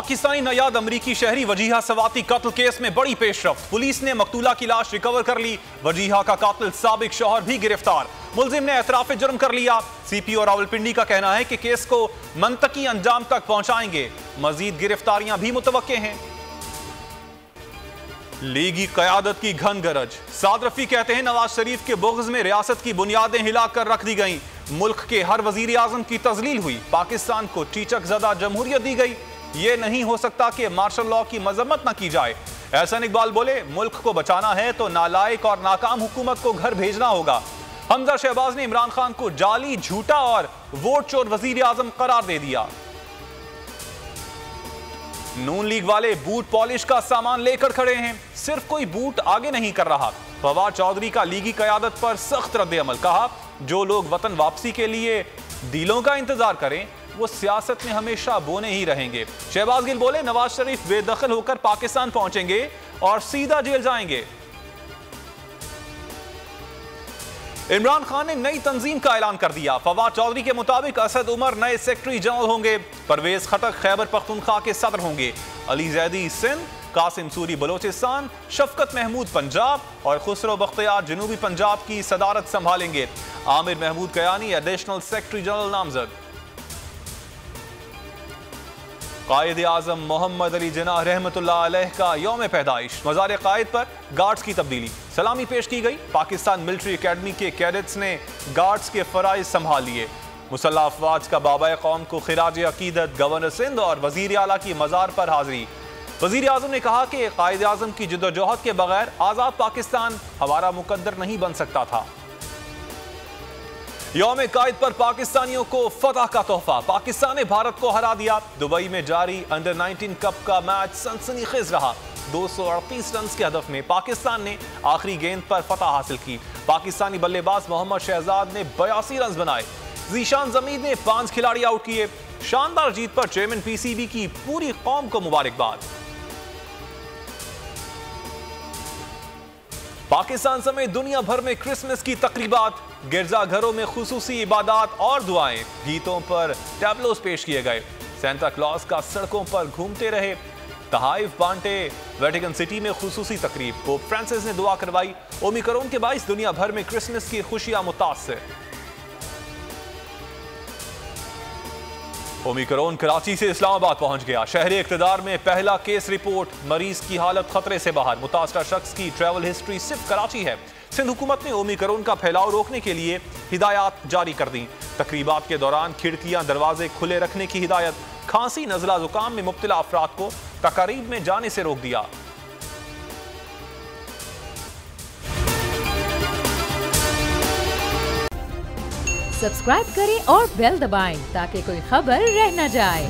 पाकिस्तानी नायाद अमरीकी शहरी वजीहा सवाती कत्ल केस में बड़ी पेशरफ्त। पुलिस ने मकतूला की लाश रिकवर कर ली। वजीहा का कातिल साबिक शौहर भी गिरफ्तार। मुलजिम ने एतराफ जुर्म कर लिया। सीपीओ रावलपिंडी का कहना है कि केस को मंतकी अंजाम तक पहुंचाएंगे। मजीद गिरफ्तारियां भी मुतवक्के हैं। लीगी कयादत की घन गरज। साद रफी कहते हैं नवाज शरीफ के बुग़्ज़ में रियासत की बुनियादें हिलाकर रख दी गईं। मुल्क के हर वजीर आजम की तजलील हुई। पाकिस्तान को चीचक ज़दा जमहूरियत दी गई। ये नहीं हो सकता कि मार्शल लॉ की मजम्मत न की जाए। एहसन इकबाल बोले, मुल्क को बचाना है तो नालायक और नाकाम हुकूमत को घर भेजना होगा। हमजा शहबाज ने इमरान खान को जाली, झूठा और वोट चोर वजीर आजम करार दे दिया। नून लीग वाले बूट पॉलिश का सामान लेकर खड़े हैं। सिर्फ कोई बूट आगे नहीं कर रहा। फवाद चौधरी का लीगी कयादत पर सख्त रद्द-ए-अमल। कहा, जो लोग वतन वापसी के लिए डीलों का इंतजार करें वो सियासत में हमेशा बोने ही रहेंगे। शहबाज गिल बोले, नवाज शरीफ बेदखल होकर पाकिस्तान पहुंचेंगे और सीधा जेल जाएंगे। इमरान खान ने नई तंजीम का ऐलान कर दिया। फवाद चौधरी के मुताबिक असद उमर नए सेक्रेटरी जनरल होंगे। परवेज खटक खैबर पख्तूनख्वा के सदर होंगे। अली जैदी सिंध, कासिम सूरी बलोचिस्तान, शफकत महमूद पंजाब और खुसरो बख्तियार जनूबी पंजाब की सदारत संभालेंगे। Aamir Mahmood Kayani additional secretary general नामजद। कायद आजम मोहम्मद अली जिन्नाह रहमतुल्लाह अलैह का यौम पैदाइश। मज़ार कायद पर गार्ड्स की तब्दीली। सलामी पेश की गई। पाकिस्तान मिलिट्री एकेडमी के कैडेट्स ने गार्ड्स के फराइज संभाल लिए। मुसल्लह अफवाज का बाबा कौम को खिराज अकीदत। गवर्नर सिंध और वजीर आला की मज़ार पर हाजिरी। वजीर आजम ने कहा कि कायद आजम की जद्दोजहद के बगैर आज़ाद पाकिस्तान हमारा मुकद्दर नहीं बन सकता था। यौम कायद पर पाकिस्तानियों को फतह का तोहफा। पाकिस्तान ने भारत को हरा दिया। दुबई में जारी अंडर 19 कप का मैच सनसनीखेज रहा। 238 रन के हदफ में पाकिस्तान ने आखिरी गेंद पर फतह हासिल की। पाकिस्तानी बल्लेबाज मोहम्मद शहजाद ने 82 रन बनाए। जीशान जमीद ने 5 खिलाड़ी आउट किए। शानदार जीत पर चेयरमैन पीसीबी की पूरी कौम को मुबारकबाद। पाकिस्तान समेत दुनिया भर में क्रिसमस की तकरीबात। गिरजाघरों में खुसूसी इबादत और दुआएं। गीतों पर टैब्लोस पेश किए गए। सेंटा क्लॉज का सड़कों पर घूमते रहे। तहाइफ बांटे। वेटिकन सिटी में खुसूसी तकरीब। पोप फ्रांसिस ने दुआ करवाई। ओमिक्रॉन के बाइस दुनिया भर में क्रिसमस की खुशियां मुतासिर। ओमिक्रॉन कराची से इस्लामाबाद पहुंच गया। शहरी इक़्तिदार में पहला केस रिपोर्ट। मरीज की हालत खतरे से बाहर। मुतासरा शख्स की ट्रैवल हिस्ट्री सिर्फ कराची है। सिंध हुकूमत ने ओमिक्रॉन का फैलाव रोकने के लिए हिदायत जारी कर दी। तकरीबात के दौरान खिड़कियां दरवाजे खुले रखने की हिदायत। खांसी नज़ला जुकाम में मुब्तला अफराद को तकारीब में जाने से रोक दिया। सब्सक्राइब करें और बेल दबाएं ताकि कोई खबर रह न जाए।